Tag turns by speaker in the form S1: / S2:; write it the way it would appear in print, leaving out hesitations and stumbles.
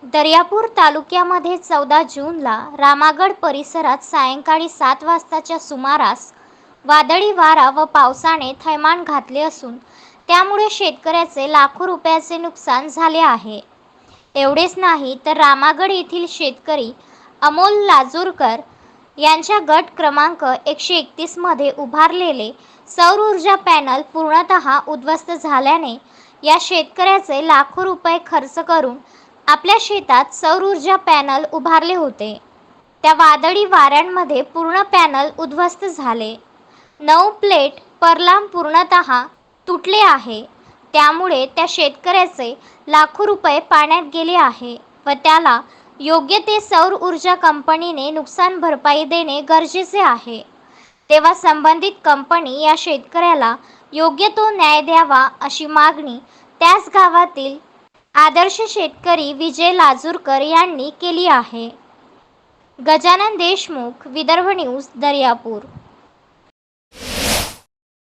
S1: दर्यापूर तालुक्यामध्ये 14 जूनला रामागड परिसरात सायंकाळी 7 वाजताच्या सुमारास वादळी वारा व पावसाने थैमान घातले असून त्यामुळे शेतकऱ्याचे लाखो रुपयाचे नुकसान झाले आहे। एवढेच नाही तर रामागड येथील शेतकरी अमोल लाजूरकर यांच्या गट क्रमांक 131 मध्ये उभारलेले सौर ऊर्जा पॅनल पूर्णतः उद्ध्वस्त झाल्याने या शेतकऱ्याचे लाखो रुपये खर्च करून आपल्या शेतात सौर ऊर्जा पॅनल उभारले होते। त्या वादळी वाऱ्यांमध्ये पूर्ण पॅनल उद्ध्वस्त झाले। 9 प्लेट परलाम पूर्णतः तुटले आहे। त्यामुळे त्या शेतकऱ्याचे लाखो रुपये पाण्यात गेले आहे व त्याला योग्य ते सौर ऊर्जा कंपनीने नुकसान भरपाई देणे गरजेचे आहे। तेव्हा संबंधित कंपनी या शेतकऱ्याला योग्य तो न्याय द्यावा अशी मागणी त्याच गावातील आदर्श शेतकरी विजय लाजूरकर यांनी केली आहे। गजानन देशमुख, विदर्भ न्यूज, दर्यापूर।